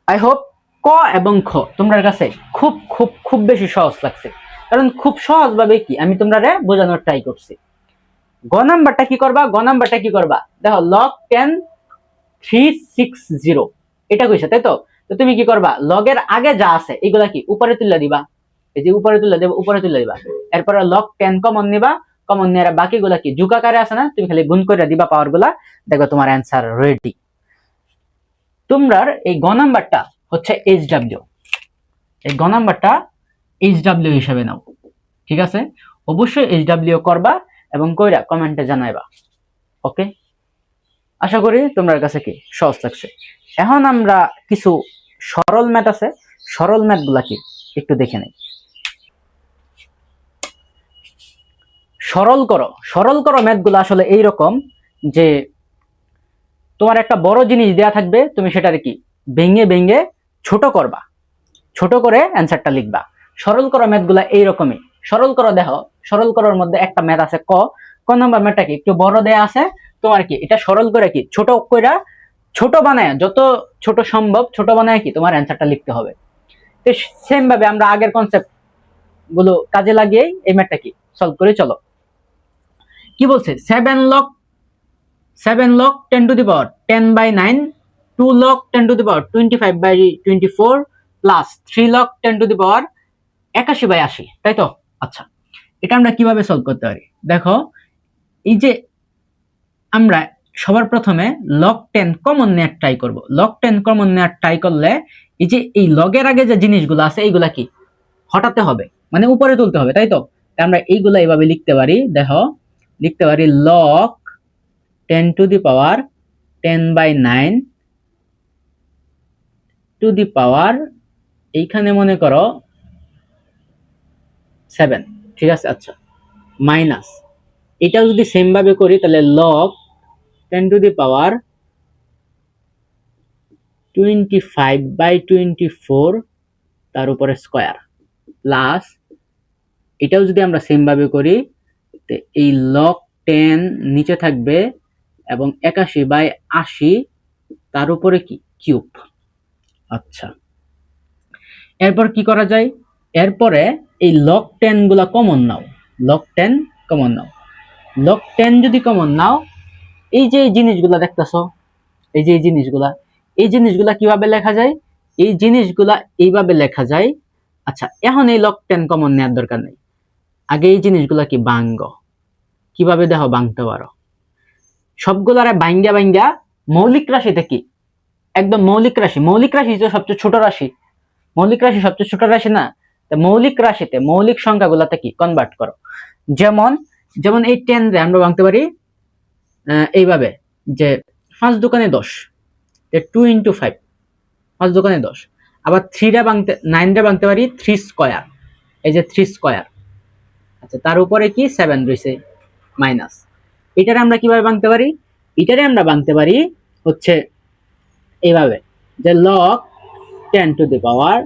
আই হোপ ক এবং খ তোমার কাছে খুব খুব খুব বেশি সহজ লাগছে, কারণ খুব সহজ ভাবে কি আমি তোমরা বোঝানোর ট্রাই করছি। গ নাম্বারটা কি করবা, দেখো লগ 10 360 এটা কইছে, তাই তো। তো তুমি কি করবা, লগের আগে যা আছে এগুলা কি উপরে তুলে দিবা, এই যে উপরে তুলে দেব, উপরে তুলে দিবা, এরপরে লগ 10 কমন নিবা, কমন নিয়ে বাকিগুলা কি যোগ আকারে আছে না, তুমি খালি গুণ করে দিবা পাওয়ার গুলা, দেখো তোমার অ্যান্সার রেডি। তোমরার এই গ নাম্বারটা হচ্ছে এইচডব্লিউ, এই গ নাম্বারটা এইচডব্লিউ হিসেবে নাও, ঠিক আছে। অবশ্যই এইচডব্লিউ করবা এবং কইরা কমেন্টে জানাইবা, ওকে। আশা করি তোমার কাছে কি সহজ লাগছে। এখন আমরা কিছু সরল ম্যাথ আছে, সরল ম্যাথ গুলা কি একটু দেখে নেই। সরল করো ম্যাথ গুলো আসলে এইরকম যে তোমার একটা বড় জিনিস দেয়া থাকবে, তুমি সেটার কি ভেঙে ভেঙে ছোট করবা, ছোট করে অ্যান্সারটা লিখবা। সরল করো ম্যাথ গুলা এইরকমই। সরল করো, দেখো সরল করার মধ্যে একটা ম্যাথ আছে ক নাম্বার ম্যাথটা কি একটু বড় দেয়া আছে, তোমার কি এটা সরল করে কি ছোট কইরা, ছোট বানায়, যত ছোট সম্ভব ছোট বানায় কি তোমার অ্যান্সারটা লিখতে হবে। তো সেম ভাবে আমরা আগের কনসেপ্ট গুলো কাজে লাগিয়ে এই ম্যাথটা কি সলভ করে চলো। কি বলছে, 7 log 10 to the power 10 by 9, 2 log 10 to the power 25 by 24 plus 3 log 10 to the power 81 by 80, তাই তো। আচ্ছা, এটা আমরা কিভাবে সলভ করতে পারি, দেখো এই যে আমরা সবার প্রথমে লগ 10 কমন নেওয়ার ট্রাই করব। লগ 10 কমন নেওয়ার ট্রাই করলে এই যে এই লগের আগে যে জিনিসগুলো আছে এইগুলা কি হটাতে হবে, মানে উপরে তুলতে হবে, তাই তো। আমরা এইগুলা এইভাবে লিখতে পারি, দেখো লিখতে পারি log 10 to the power 10 by 9 to the power এইখানে মনে করো 7, ঠিক আছে। আচ্ছা, মাইনাস এটা যদি সেম ভাবে করি তাহলে log 10 to the power 25 by 24 তার উপরে স্কোয়ার প্লাস এটাও যদি আমরা সেম ভাবে করি, এই লগ 10 নিচে থাকবে এবং 81 বাই 80 তার উপরে কি কিউব। আচ্ছা, এরপর কি করা যায়, এরপরে এই লগ 10 গুলা কমন নাও, লগ 10 কমন নাও, লগ 10 যদি কমন নাও, এই যে জিনিসগুলা দেখতেছো, এই যে এই জিনিসগুলা কিভাবে লেখা যায়, এই জিনিসগুলা এইভাবে লেখা যায়। আচ্ছা, এখন এই লগ 10 কমন নেওয়ার দরকার নেই, আগে এই জিনিসগুলা কি ভাঙ্গ, কিভাবে দেখো ভাঙতে পারো, সবগুলারে ভাঙ্গা ভাঙ্গা মৌলিক রাশিতে কি একদম মৌলিক রাশি তো সবচেয়ে ছোট রাশি, মৌলিক রাশি সবচেয়ে ছোট রাশি না, মৌলিক রাশিতে মৌলিক সংখ্যাগুলোতে কি কনভার্ট করো। যেমন এই 10 রে আমরা ভাঙতে পারি এইভাবে যে 5 দোকানে 10, 2 ইন্টু 5, 5 দোকানে 10। আবার 9টা ভাঙতে পারি 3 স্কয়ার, এই যে 3 স্কয়ার। আচ্ছা, তার উপরে কি 7 রয়েছে মাইনাস। এটারে আমরা কিভাবে ভাঙতে পারি? এটারে আমরা ভাঙতে পারি হচ্ছে এইভাবে, যে log 10 টু দি পাওয়ার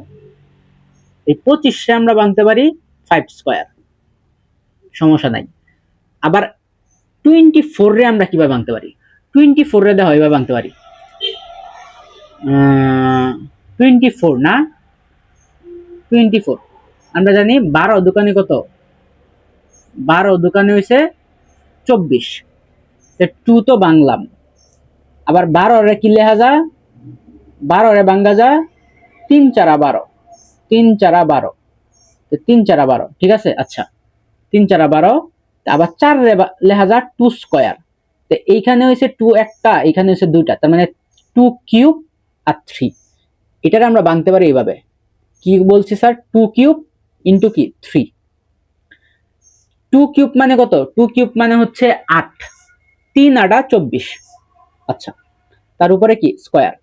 এই 25 আমরা ভাঙতে পারি 5 স্কয়ার, সমস্যা নাই। আবার 24 রে আমরা কিভাবে ভাঙতে পারি? 24 রে দেখো এইভাবে ভাঙতে পারি, 24 না, 24 আমরা জানি 12 দোকানে কত, 12 দোকানে হয়েছে 24, 2 তো বাংলাম। আবার 12 রে কি লেখা যা, 12 রে ভাঙ্গা যা 3 4 12, 3 4 12, 3 4 12, ঠিক আছে। আচ্ছা, 3 4 12, আবার 4 রে লেখা যা 2 স্কয়ার। তো এইখানে হয়েছে 2 একটা, এখানে হয়েছে 2টা, তার মানে 2 কিউব আর 3। এটারে আমরা ভাঙতে পারি এইভাবে, কি বলছি স্যার, 2 কিউব ইন্টু কি 3। 2 কিউব মানে কত? 2 কিউব মানে হচ্ছে 8, 3 8 24। আচ্ছা, তার উপরে কি স্কয়ার।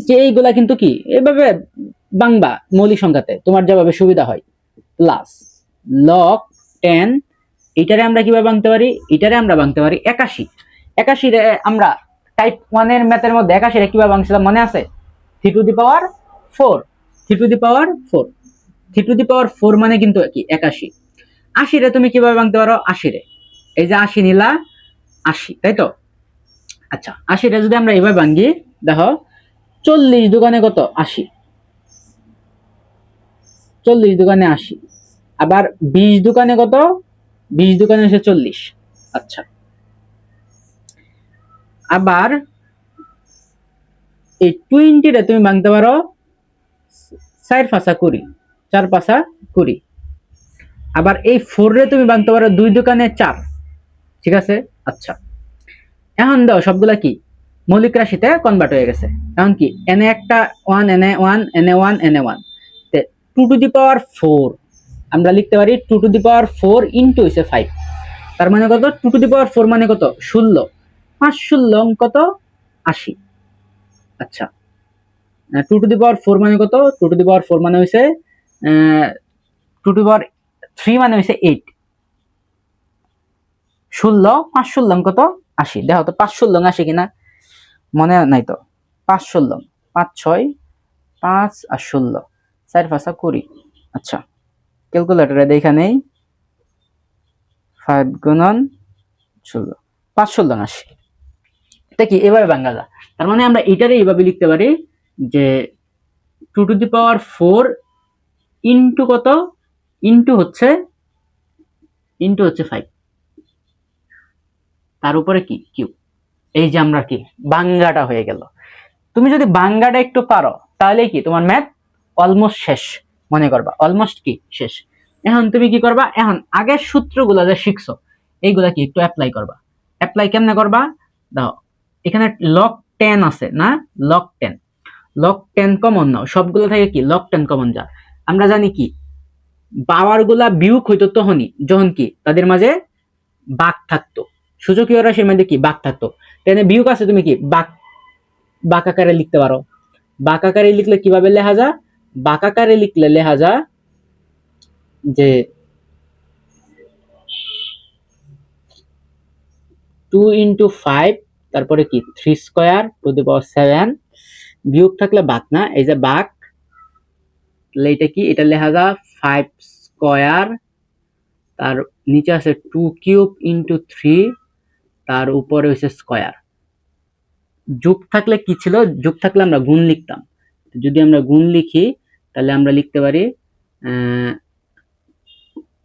যে এইগুলা কিন্তু কি এভাবে বাংলা মৌলিক সংখ্যাতে তোমার যেভাবে সুবিধা হয়। প্লাস log 10, এটারে আমরা কিভাবে ভাঙতে পারি? এটারে আমরা ভাঙতে পারি 81। 81 রে আমরা টাইপ 1 এর ম্যাথের মধ্যে 81 রে কিভাবে ভাঙছিলাম মনে আছে? 3 to the power 4, 3 to the power 4, 3 to the power 4 মানে কিন্তু কি 81। 80 রে তুমি কিভাবে ভাঙতে পারো? 80 রে এই যে 80 নিলা 80, তাই তো। আচ্ছা, 80 রে যদি আমরা এভাবে ভাঙি, দেখো 40 দোকানে কত? 80, 40 দোকানে 80। আবার 20 দোকানে কত? 20 দোকানে হচ্ছে 40। আচ্ছা, আবার এই 20 রে তুমি ভাঙতে পারো 4 5 20, 4 5 20। আবার এই 4 রে তুমি ভাঙতে পারো 2 দোকানে 4, ঠিক আছে। আচ্ছা, এখন দাও সবগুলা কি মৌলিক রাশিতে কনভার্ট হয়ে গেছে। এখন কি এনে একটা 1, এনে 1, এনে 1, এনে 1, 2 টু দি পাওয়ার 4 আমরা লিখতে পারি 2 টু দি পাওয়ার 4 ইন্টু হইছে 5, তার মানে কত? 2 টু দি পাওয়ার 4 মানে কত? 16, 5 16 কত? 80। আচ্ছা, 2 টু দি পাওয়ার 4 মানে কত? 2 টু দি পাওয়ার 4 মানে হইছে 2 টু দি পাওয়ার 3 মানে হইছে 8, 16, 5 16 কত? 80। দেখো তো 5 16 80 কিনা, মনে নাই তো। 5 16, 5 6 5 আর 16, 4 5 20। আচ্ছা, ক্যালকুলেটরে দেখা নেই, 5 গুণন 16, 5 16 80। এটা কি এভাবে ভাঙা যায়। তার মানে আমরা এটারে এইভাবে লিখতে পারি যে 2 টু দি পাওয়ার 4 ইন্টু কত? ইন্টু হচ্ছে 5, তার উপরে কি কিউব। এই যে আমরা কি বাঙ্গাটা হয়ে গেল। তুমি যদি বাঙ্গাটা একটু পারো তাহলে কি তোমার ম্যাথ অলমোস্ট শেষ, মনে করবা অলমোস্ট কি শেষ। এখন তুমি কি করবা? এখন আগের সূত্রগুলো যে শিখছো এইগুলা কি একটু অ্যাপ্লাই করবা। অ্যাপ্লাই কেমনে করবা? দাও, এখানে log 10 আছে না, log 10, log 10 কমন নাও, সবগুলো থেকে কি log 10 কমন যা। আমরা জানি কি পাওয়ার গুলা বিয়োগ হইতো তখনই যখন কি তাদের মাঝে বাক থাকতো, সূচকীয় রাশির মধ্যে কি বাক থাকতো। টেনে বিয়োগ আছে, তুমি কি বাক আকারে লিখতে পারো। বাক আকারে লিখলে কিভাবে লেখা যায়? বাক আকারে লিখলে লেখা যায় যে 2 ইন্টু 5, তারপরে কি 3 স্কয়ার টু দি পাওয়ার 7, বিয়োগ থাকলে বাক না, এই যে বাক, তাহলে এটা কি, এটা লেখা যায় 5 স্কয়ার, তার নিচে আছে 2 কিউব ইন্টু 3, তার উপরে হচ্ছে স্কয়ার। যোগ থাকলে কি ছিল? যোগ থাকলে আমরা গুণ লিখতাম। যদি আমরা গুণ লিখি তাহলে আমরা লিখতে পারি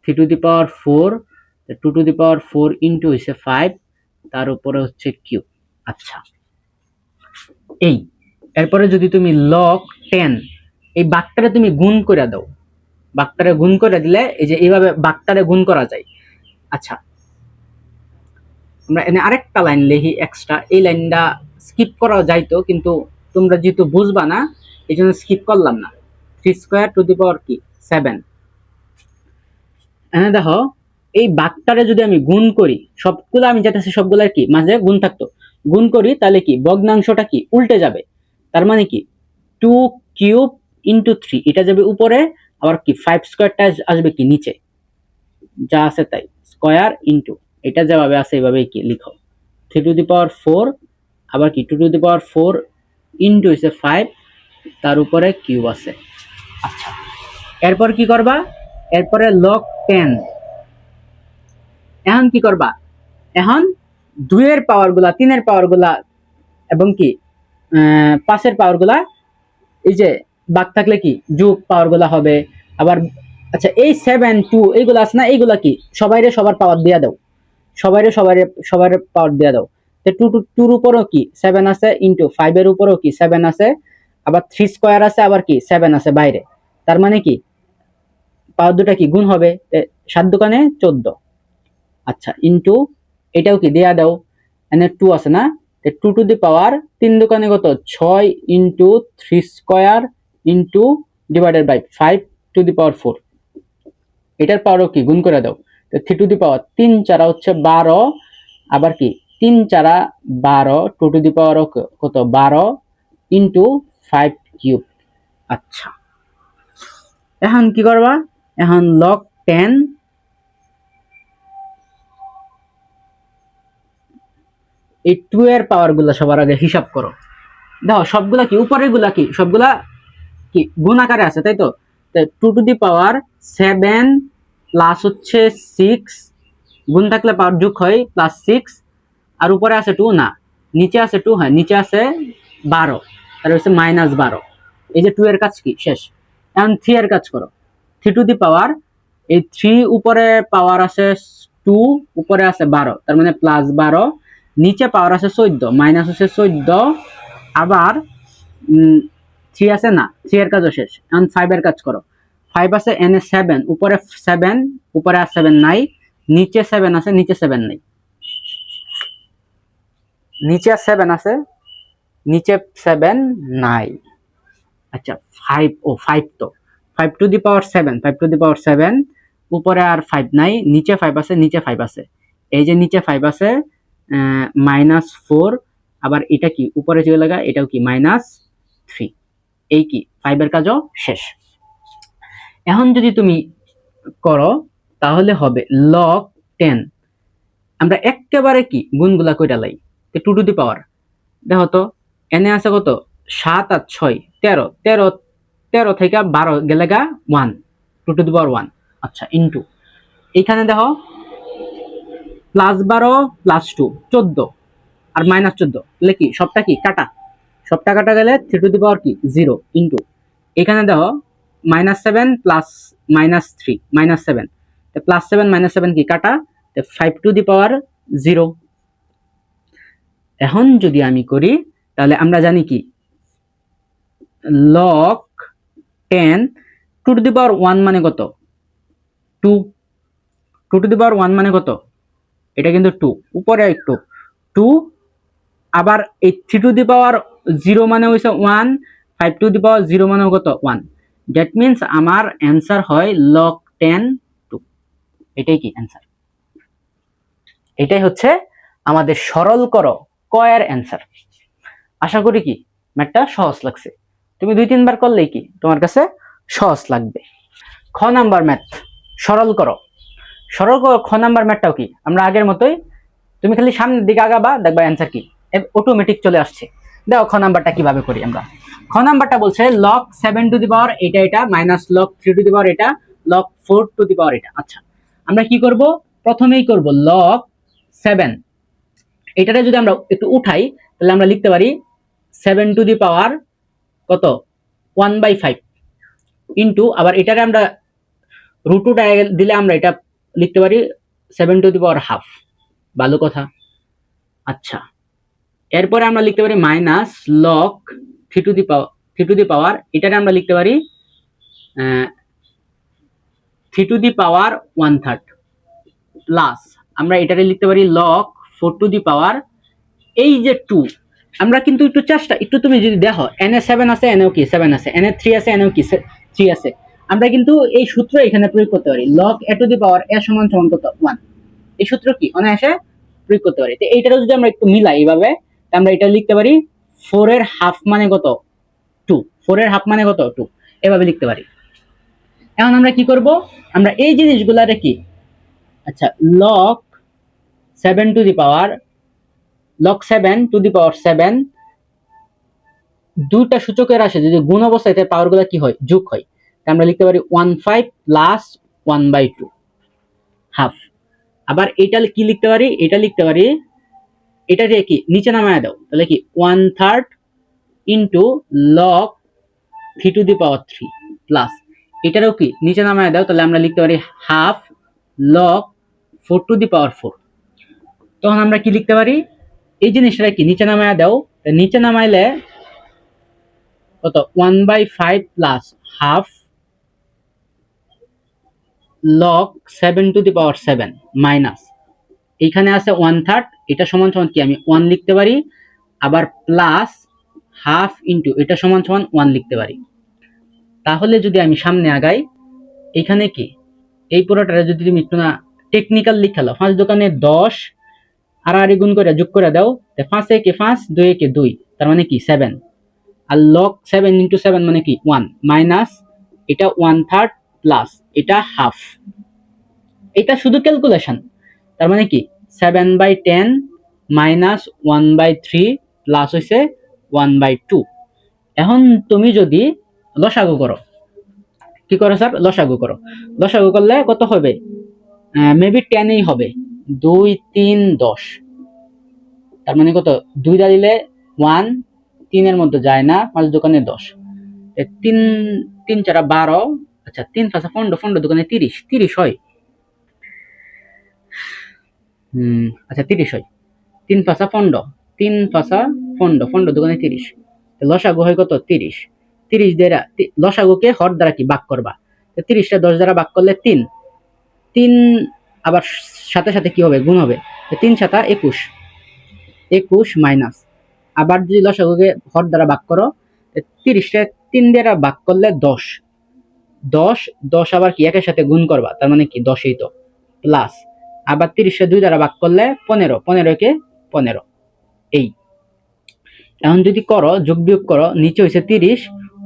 3 to the power 4, 2 two the power 4 into হচ্ছে 5, তার উপরে হচ্ছে কিউব। আচ্ছা, এই এরপরে যদি তুমি log 10 এই বাকটারে তুমি গুণ করে দাও, বাকটারে গুণ করে দিলে এই যে এইভাবে বাকটারে গুণ করা যায়। আচ্ছা, আমরা এনে আরেকটা লাইন লিখি এক্সট্রা, এই লাইনটা স্কিপ করা যাইতো কিন্তু তোমরা যেহেতু বুঝবা না এই জন্য স্কিপ করলাম না। 3 স্কয়ার টু দি পাওয়ার কি 7। এনে দেখো এই বাকটারে যদি আমি গুণ করি, সবগুলো আমি যেটা সবগুলার কি মাঝে গুণ থাকতো, গুণ করি তাহলে কি ভগ্নাংশটা কি উল্টে যাবে, তার মানে কি 2 কিউব ইন্টু 3 এটা যাবে উপরে, আবার কি 5 স্কোয়ারটা আসবে কি নিচে, যা আছে তাই স্কোয়ার ইন্টু এটা যেভাবে আছে এইভাবেই কি লিখো 3 টু দি পাওয়ার 4, আবার কি 2 টু দি পাওয়ার 4 ইন্টু হইছে 5, তার উপরে কিউব আছে। আচ্ছা, এরপর কি করবা, এরপরে লগ 10, এখন কি করবা, এখন 2 এর পাওয়ার গুলা 3 এর পাওয়ার গুলা এবং কি 5 এর পাওয়ার গুলা এই যে বাদ থাকলে কি যোগ পাওয়ার গুলা হবে। আবার আচ্ছা এই 7 2 এইগুলা আছে না, এইগুলা কি সবাইরে সবার পাওয়ার দিয়া দাও, সবার পাওয়ার দিয়া দাও। তো 2 2 এর উপরও কি 7 আছে, ইনটু 5 এর উপরও কি 7 আছে, আবার 3 স্কয়ার আছে, আবার কি 7 আছে বাইরে, তার মানে কি পাওয়ার দুটা কি গুণ হবে, 7 দোকানে 14। আচ্ছা ইনটু এটাও কি দেয়া দাও, এখানে 2 আছে না, 2 টু দি পাওয়ার 3 দোকানে কত 6 into 3 square into divided by 5 to the power 4, এটার পাওয়ারও কি গুণ করে দাও। তো 3 টু দি পাওয়ার 3 চারা হচ্ছে 12, আবার কি 3 চারা 12, 2 টু দি পাওয়ার কত 12 ইনটু 5 কিউব। আচ্ছা এখন কি করবা, এখন লগ 10 এই 2 এর পাওয়ার গুলা সবার আগে হিসাব করো। দেখো সবগুলা কি উপরের গুলা কি সবগুলা কি গুণ আকারে আছে, তাই তো। 2 টু দি পাওয়ার 7 প্লাস হচ্ছে 6, গুণ থাকলে পাওয়ার যোগ হয় প্লাস 6, আর উপরে আছে 2 না, নিচে আছে 2, হ্যাঁ নিচে আছে 12, তার হচ্ছে -12। এই যে 2 এর কাজ কি শেষ। এখন 3 এর কাজ করো, 3 টু দি পাওয়ার এই 3 উপরে পাওয়ার আছে 2, উপরে আছে 12, তার মানে +12, নিচে পাওয়ার আছে 14, মাইনাস হচ্ছে 14, আবার 3 আছে না, 3 এর কাজও শেষ। এখন 5 এর কাজ করো, 5 আছে এনে 7, উপরে 7, উপরে আর 7 নাই, নিচে 7 আছে, নিচে 7 নাই, নিচে 7 আছে, নিচে 7 নাই। আচ্ছা 5, ও 5 তো 5 to the power 7, 5 to the power 7, উপরে আর 5 নাই, নিচে 5 আছে, নিচে 5 আছে, এই যে নিচে 5 আছে -4, আবার এটা কি উপরে চলে লাগা, এটাও কি -3, এই কি 5 এর কাজও শেষ। এখন যদি তুমি করো তাহলে হবে লগ 10, আমরা একেবারে কি গুণগুলা কইটা লাই, 2 টু দি পাওয়ার দেখো তো এনে আছে কত 7 আর 6 13, 13 থেকে 12 গেলে গা 1, 2 টু দি পাওয়ার 1। আচ্ছা ইনটু এইখানে দেখো +12 +2 14, আর -14 એટલે কি সবটা কি কাটা, সবটা কাটা গেলে 3 টু দি পাওয়ার কি 0, ইনটু এখানে দেখো -7 প্লাস -3 -7, +7 -7 কি কাটা, 5 টু দি পাওয়ার 0। এখন যদি আমি করি তাহলে আমরা জানি কি লগ 10 2 টু দি পাওয়ার 1 মানে কত 2, 2 টু দি পাওয়ার 1 মানে কত, এটা কিন্তু 2, উপরে একটু 2, আবার এই 3 টু দি পাওয়ার 0 মানে হইছে 1, 5 টু দি পাওয়ার 0 মানে কত 1, দ্যাট মিন্স আমার অ্যান্সার হয় লগ 10 2, এটাই কি অ্যান্সার। এটাই হচ্ছে আমাদের সরল করো কয়ের অ্যান্সার। আশা করি কি ম্যাথটা সহজ লাগছে, তুমি 2-3 বার করলেই কি তোমার কাছে সহজ লাগবে। খ নাম্বার ম্যাথ সরল করো, সরল করো খ নাম্বার ম্যাথটাও কি আমরা আগের মতোই, তুমি খালি সামনের দিকে আগাবা দেখবা অ্যান্সার কি অটোমেটিক চলে আসছে। দেখো খ নাম্বারটা কিভাবে করি আমরা। খ নাম্বারটা বলছে লগ 7 টু দি পাওয়ার এটা মাইনাস লগ 3 টু দি পাওয়ার এটা, লগ 4 টু দি পাওয়ার এটা। আচ্ছা আমরা কি করব, প্রথমেই করব লগ 7, এটারে যদি আমরা একটু উঠাই তাহলে আমরা লিখতে পারি 7 টু দি পাওয়ার কত 1/5 ইনটু, আবার এটারে আমরা রুট দিলে আমরা এটা লিখতে পারি 7 টু দি পাওয়ার হাফ, ভালো কথা। আচ্ছা এরপরে আমরা লিখতে পারি মাইনাস লগ 3 টু দি পাওয়ার এটারে আমরা লিখতে পারি 3 টু দি পাওয়ার 1/3 প্লাস আমরা এটারে লিখতে পারি লগ 4 টু দি পাওয়ার এই যে 2, আমরা কিন্তু একটু চেষ্টা একটু তুমি যদি দেখো এনে 7 আছে, এনেও কি 7 আছে, এনে 3 আছে, এনেও কি 3 আছে, আমরা কিন্তু এই সূত্র এখানে প্রয়োগ করতে পারি, log a two the power a সমান কত 1, এই সূত্র কি অনায়াসে প্রয়োগ করতে পারি। তো এইটারও যদি আমরা একটু মিলাই এইভাবে আমরা এটা লিখতে পারি 4 এর হাফ মানে কত 2, 4 এর হাফ মানে কত 2, এভাবে লিখতে পারি। এখন আমরা কি করব, আমরা এই জিনিসগুলা রেখে আচ্ছা log 7 to the power log 7 to the power 7 দুইটা সূচকের রাশি যদি গুণ অবস্থায় তাহলে পাওয়ারগুলো কি হয় যোগ হয়। আমরা লিখতে পারি 15 প্লাস 1/2 হাফ। আবার এটা কি লিখতে পারি, এটা লিখতে পারি এটা দিয়ে কি নিচে নামায় দাও, তাহলে কি 1/3 into log 3 to the power 3 plus এটারও কি নিচে নামায় দাও, তাহলে আমরা লিখতে পারি half log 4 two the power 4। তখন আমরা কি লিখতে পারি, এই জিনিসটা কি নিচে নামায় দাও, নিচে নামাইলে কত 1/5 plus half log 7 to the power 7 minus এইখানে আছে 1/3, এটা সমান সমান কি আমি 1 লিখতে পারি, আবার প্লাস হাফ ইন্টু এটা সমান সমান 1 লিখতে পারি। তাহলে যদি আমি সামনে আগাই, এখানে কি এই পুরোটা যদি তুমি একটু না টেকনিক্যাল লিখালো, 5 দোকানে 10 আর গুণ করে যোগ করে দাও, 5 একে 5 2 একে 2, তার মানে কি 7, আর log 7 ইন্টু 7 মানে কি 1 মাইনাস এটা 1/3 প্লাস এটা হাফ, এটা শুধু ক্যালকুলেশন। তার মানে কি 7/10 মাইনাস 1/3 প্লাস হইছে 1/2। এখন তুমি যদি লসাগু করো, কি করো স্যার লসাগু করো, লসাগু করলে কত হবে, মেবি 10ই হবে, 2 3 10, তার মানে কত 2 দা দিলে 1, 3 এর মধ্যে যায় না, 5 দোকানে 10, 3 3 4 12, আচ্ছা 3 5 15 15 দোকানে 30 30 হয়, আচ্ছা 30 হয়, 3 5 15 3 5 15 15 দোকানে 30, লসাগু হয় কত 30, 30 দ্বারা লসাগুকে হর দ্বারা কি ভাগ করবা, 30টা 10 দ্বারা ভাগ করলে 3 3, আবার সাথে সাথে কি হবে গুণ হবে, 3 7 21 21 মাইনাস, আবার যদি লসাগুকে হর দ্বারা ভাগ করো 30টা 3 দ্বারা ভাগ করলে 10 10 10 আবার কি একের সাথে গুণ করবা, তার মানে কি 10ই তো, প্লাস আবার 30টা 2 দ্বারা ভাগ করলে 15 15 কে 15, এই এখন যদি করো যোগ বিয়োগ করো, নিচে হইছে 30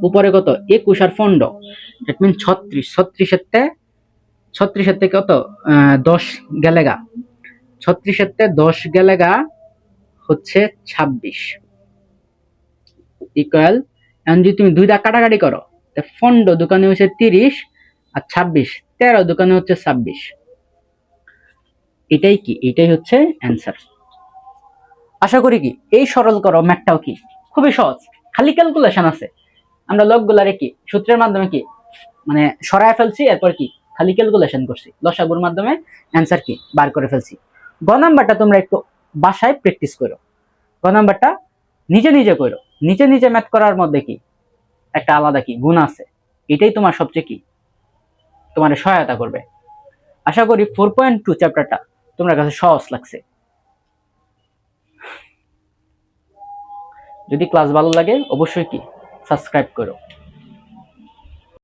উপরে কত 21 আর 15, দ্যাট মিন 36, 36 এর থেকে কত 10 গেলেগা, 36 এর থেকে 10 গেলেগা হচ্ছে 26 ইকুয়াল, এখন যদি তুমি 2 দা কাটাকাটি করো, 15 দোকানে হচ্ছে 30 আর 26 13 দোকানে হচ্ছে 26, এটাই কি এটাই হচ্ছে অ্যান্সার। আশা করি কি এই সরল করো ম্যাথটাও কি খুবই সহজ, খালি ক্যালকুলেশন আছে, আমরা লগগুলারে কি সূত্রের মাধ্যমে কি মানে সরায় ফেলছি, এরপর কি খালি ক্যালকুলেশন করছি, লসাগুর মাধ্যমে অ্যান্সার কি বার করে ফেলছি। গ নাম্বারটা তোমরা একটু বাসায় প্র্যাকটিস করো, গ নাম্বারটা নিজে নিজে করো, নিজে নিজে ম্যাথ করার মধ্যে কি একটা আলাদা কি গুণ আছে, এটাই তোমার সবচেয়ে কি তোমার সহায়তা করবে। আশা করি 4.2 চ্যাপ্টারটা তোমার কাছে সহজ লাগছে। যদি ক্লাস ভালো লাগে অবশ্যই কি সাবস্ক্রাইব করো।